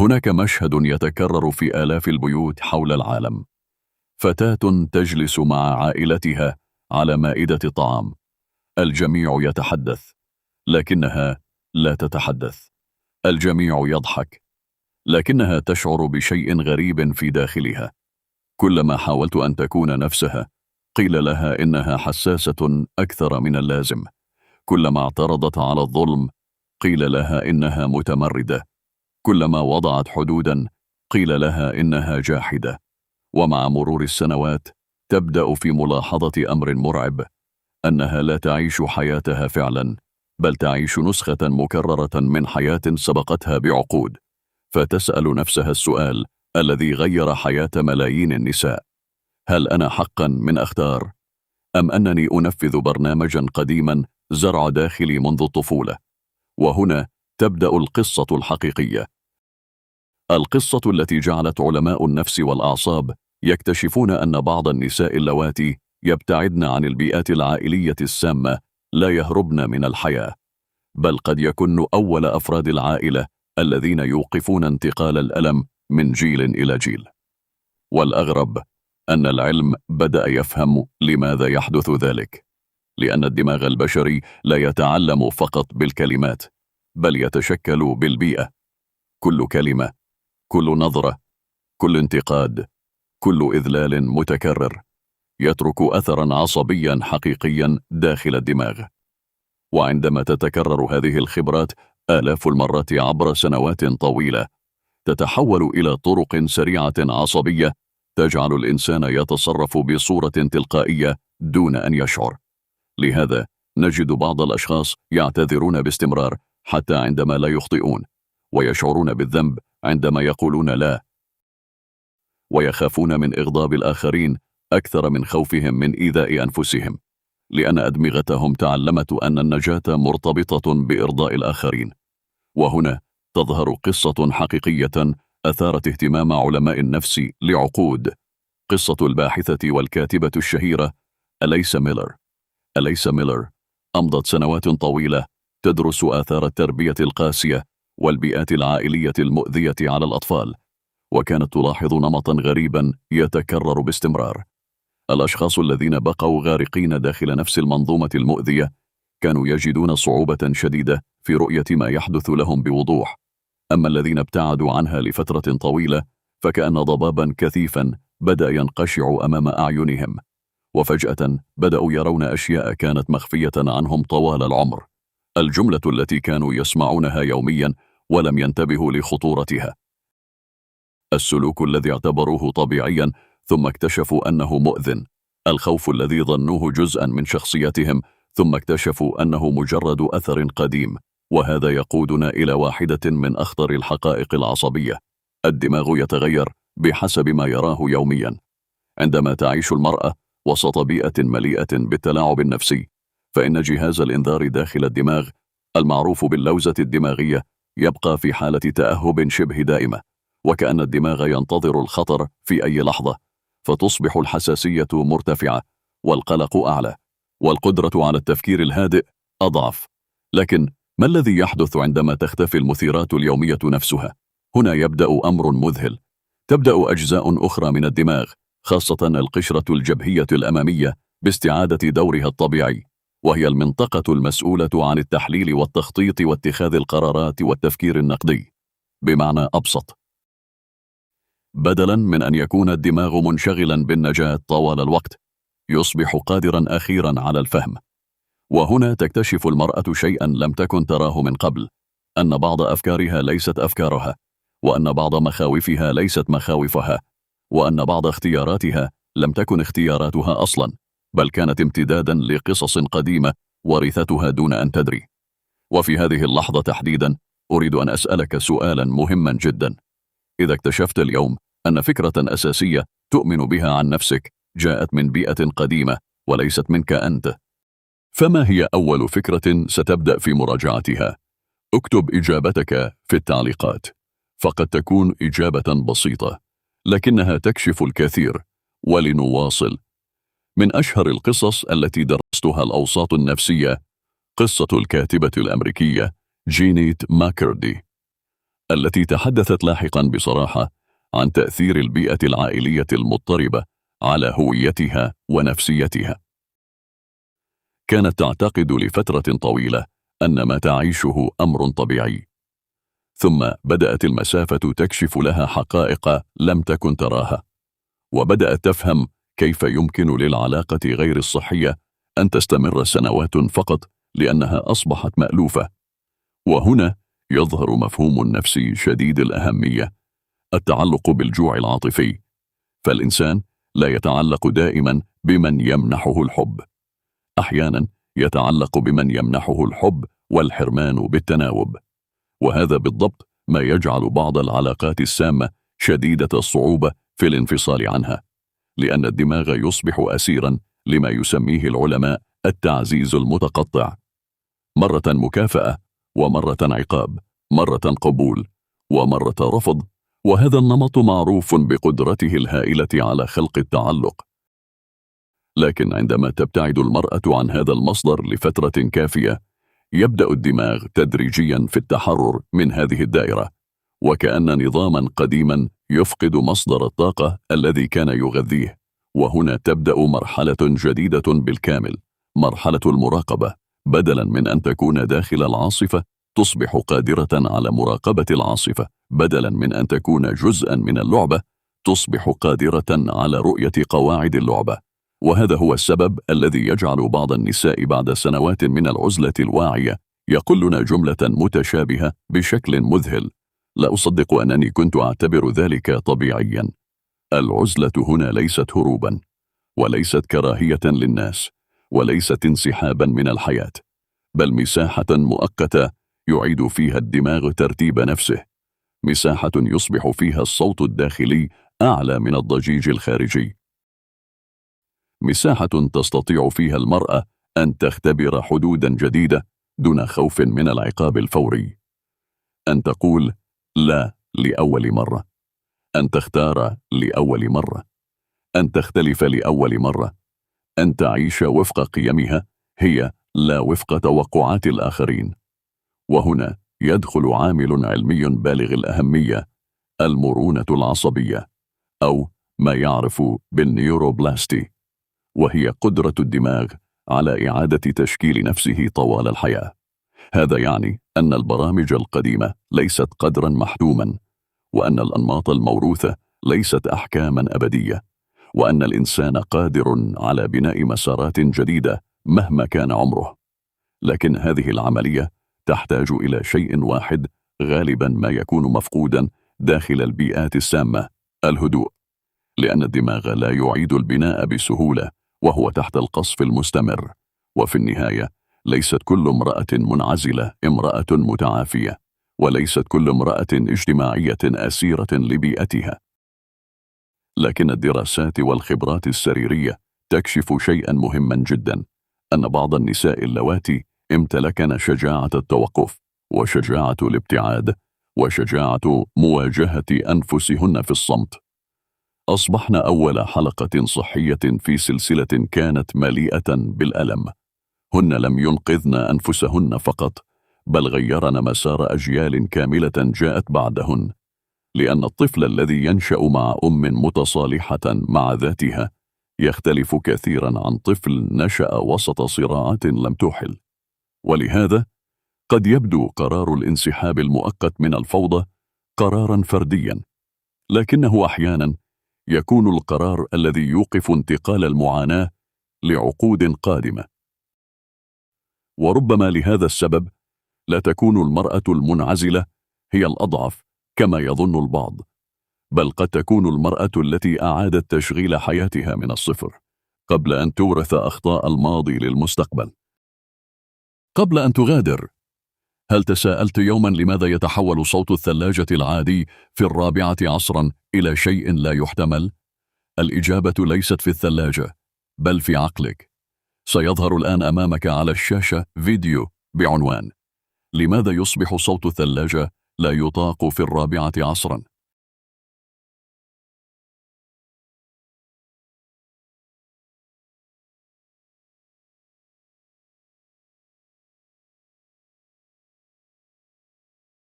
هناك مشهد يتكرر في آلاف البيوت حول العالم. فتاة تجلس مع عائلتها على مائدة طعام. الجميع يتحدث، لكنها لا تتحدث. الجميع يضحك، لكنها تشعر بشيء غريب في داخلها. كلما حاولت أن تكون نفسها، قيل لها إنها حساسة أكثر من اللازم. كلما اعترضت على الظلم، قيل لها إنها متمردة. كلما وضعت حدودا، قيل لها إنها جاحدة. ومع مرور السنوات، تبدأ في ملاحظة أمر مرعب، أنها لا تعيش حياتها فعلا، بل تعيش نسخة مكررة من حياة سبقتها بعقود. فتسأل نفسها السؤال الذي غير حياة ملايين النساء: هل أنا حقا من أختار؟ أم أنني أنفذ برنامجا قديما زرع داخلي منذ الطفولة؟ وهنا تبدأ القصة الحقيقية، القصة التي جعلت علماء النفس والأعصاب يكتشفون أن بعض النساء اللواتي يبتعدن عن البيئات العائلية السامة لا يهربن من الحياة، بل قد يكون أول أفراد العائلة الذين يوقفون انتقال الألم من جيل إلى جيل. والأغرب أن العلم بدأ يفهم لماذا يحدث ذلك، لأن الدماغ البشري لا يتعلم فقط بالكلمات، بل يتشكل بالبيئة. كل كلمة، كل نظرة، كل انتقاد، كل إذلال متكرر يترك أثرا عصبيا حقيقيا داخل الدماغ. وعندما تتكرر هذه الخبرات آلاف المرات عبر سنوات طويلة، تتحول إلى طرق سريعة عصبية تجعل الإنسان يتصرف بصورة تلقائية دون أن يشعر. لهذا نجد بعض الأشخاص يعتذرون باستمرار حتى عندما لا يخطئون، ويشعرون بالذنب عندما يقولون لا، ويخافون من إغضاب الآخرين أكثر من خوفهم من إيذاء أنفسهم، لأن أدمغتهم تعلمت أن النجاة مرتبطة بإرضاء الآخرين. وهنا تظهر قصة حقيقية أثارت اهتمام علماء النفس لعقود، قصة الباحثة والكاتبة الشهيرة أليس ميلر أمضت سنوات طويلة تدرس آثار التربية القاسية والبيئات العائلية المؤذية على الأطفال، وكانت تلاحظ نمطا غريبا يتكرر باستمرار. الأشخاص الذين بقوا غارقين داخل نفس المنظومة المؤذية كانوا يجدون صعوبة شديدة في رؤية ما يحدث لهم بوضوح، أما الذين ابتعدوا عنها لفترة طويلة فكأن ضبابا كثيفا بدأ ينقشع أمام أعينهم، وفجأة بدأوا يرون أشياء كانت مخفية عنهم طوال العمر، الجملة التي كانوا يسمعونها يوميا ولم ينتبهوا لخطورتها، السلوك الذي اعتبروه طبيعيا ثم اكتشفوا أنه مؤذٍ، الخوف الذي ظنوه جزءا من شخصيتهم ثم اكتشفوا أنه مجرد أثر قديم. وهذا يقودنا إلى واحدة من أخطر الحقائق العصبية: الدماغ يتغير بحسب ما يراه يوميا. عندما تعيش المرأة وسط بيئة مليئة بالتلاعب النفسي، فإن جهاز الإنذار داخل الدماغ المعروف باللوزة الدماغية يبقى في حالة تأهب شبه دائمة، وكأن الدماغ ينتظر الخطر في أي لحظة، فتصبح الحساسية مرتفعة والقلق أعلى والقدرة على التفكير الهادئ أضعف. لكن ما الذي يحدث عندما تختفي المثيرات اليومية نفسها؟ هنا يبدأ أمر مذهل. تبدأ أجزاء أخرى من الدماغ، خاصة القشرة الجبهية الأمامية، باستعادة دورها الطبيعي، وهي المنطقة المسؤولة عن التحليل والتخطيط واتخاذ القرارات والتفكير النقدي. بمعنى أبسط، بدلا من أن يكون الدماغ منشغلا بالنجاة طوال الوقت، يصبح قادرا أخيرا على الفهم. وهنا تكتشف المرأة شيئا لم تكن تراه من قبل: أن بعض أفكارها ليست أفكارها، وأن بعض مخاوفها ليست مخاوفها، وأن بعض اختياراتها لم تكن اختياراتها أصلا، بل كانت امتدادا لقصص قديمة ورثتها دون أن تدري. وفي هذه اللحظة تحديدا أريد أن أسألك سؤالا مهما جدا: إذا اكتشفت اليوم أن فكرة أساسية تؤمن بها عن نفسك جاءت من بيئة قديمة وليست منك أنت، فما هي أول فكرة ستبدأ في مراجعتها؟ اكتب إجابتك في التعليقات، فقد تكون إجابة بسيطة لكنها تكشف الكثير. ولنواصل. من أشهر القصص التي درستها الأوساط النفسية قصة الكاتبة الأمريكية جينيت ماكردي. التي تحدثت لاحقا بصراحة عن تأثير البيئة العائلية المضطربة على هويتها ونفسيتها. كانت تعتقد لفترة طويلة أن ما تعيشه أمر طبيعي، ثم بدأت المسافة تكشف لها حقائق لم تكن تراها، وبدأت تفهم كيف يمكن للعلاقة غير الصحية أن تستمر سنوات فقط لأنها أصبحت مألوفة. وهنا يظهر مفهوم نفسي شديد الأهمية، التعلق بالجوع العاطفي. فالإنسان لا يتعلق دائما بمن يمنحه الحب، أحيانا يتعلق بمن يمنحه الحب والحرمان بالتناوب، وهذا بالضبط ما يجعل بعض العلاقات السامة شديدة الصعوبة في الانفصال عنها، لأن الدماغ يصبح أسيرا لما يسميه العلماء التعزيز المتقطع، مرة مكافأة، ومرة عقاب، مرة قبول، ومرة رفض. وهذا النمط معروف بقدرته الهائلة على خلق التعلق. لكن عندما تبتعد المرأة عن هذا المصدر لفترة كافية، يبدأ الدماغ تدريجيا في التحرر من هذه الدائرة، وكأن نظاما قديما يفقد مصدر الطاقة الذي كان يغذيه. وهنا تبدأ مرحلة جديدة بالكامل، مرحلة المراقبة. بدلا من أن تكون داخل العاصفة، تصبح قادرة على مراقبة العاصفة. بدلا من أن تكون جزءا من اللعبة، تصبح قادرة على رؤية قواعد اللعبة. وهذا هو السبب الذي يجعل بعض النساء بعد سنوات من العزلة الواعية يقولن جملة متشابهة بشكل مذهل: لا أصدق أنني كنت أعتبر ذلك طبيعيا. العزلة هنا ليست هروبا، وليست كراهية للناس، وليست انسحابا من الحياة، بل مساحة مؤقتة يعيد فيها الدماغ ترتيب نفسه، مساحة يصبح فيها الصوت الداخلي أعلى من الضجيج الخارجي، مساحة تستطيع فيها المرأة أن تختبر حدودا جديدة دون خوف من العقاب الفوري، أن تقول لا لأول مرة، أن تختار لأول مرة، أن تختلف لأول مرة، أن تعيش وفق قيمها هي لا وفق توقعات الآخرين. وهنا يدخل عامل علمي بالغ الأهمية، المرونة العصبية، أو ما يعرف بالنيوروبلاستي، وهي قدرة الدماغ على إعادة تشكيل نفسه طوال الحياة. هذا يعني أن البرامج القديمة ليست قدرا محتوما، وأن الأنماط الموروثة ليست أحكاما أبدية، وأن الإنسان قادر على بناء مسارات جديدة مهما كان عمره. لكن هذه العملية تحتاج إلى شيء واحد غالبا ما يكون مفقودا داخل البيئات السامة: الهدوء، لأن الدماغ لا يعيد البناء بسهولة وهو تحت القصف المستمر. وفي النهاية ليست كل امرأة منعزلة امرأة متعافية، وليست كل امرأة اجتماعية أسيرة لبيئتها. لكن الدراسات والخبرات السريرية تكشف شيئا مهما جدا، أن بعض النساء اللواتي امتلكن شجاعة التوقف، وشجاعة الابتعاد، وشجاعة مواجهة أنفسهن في الصمت، أصبحن أول حلقة صحية في سلسلة كانت مليئة بالألم. هن لم ينقذن أنفسهن فقط، بل غيرن مسار أجيال كاملة جاءت بعدهن، لأن الطفل الذي ينشأ مع أم متصالحة مع ذاتها يختلف كثيرا عن طفل نشأ وسط صراعات لم تحل. ولهذا قد يبدو قرار الانسحاب المؤقت من الفوضى قرارا فرديا، لكنه أحيانا يكون القرار الذي يوقف انتقال المعاناة لعقود قادمة. وربما لهذا السبب لا تكون المرأة المنعزلة هي الأضعف كما يظن البعض، بل قد تكون المرأة التي أعادت تشغيل حياتها من الصفر قبل أن تورث أخطاء الماضي للمستقبل. قبل أن تغادر، هل تساءلت يوما لماذا يتحول صوت الثلاجة العادي في 4 عصرا إلى شيء لا يحتمل؟ الإجابة ليست في الثلاجة، بل في عقلك. سيظهر الآن أمامك على الشاشة فيديو بعنوان: لماذا يصبح صوت الثلاجة لا يطاق في 4 عصرا؟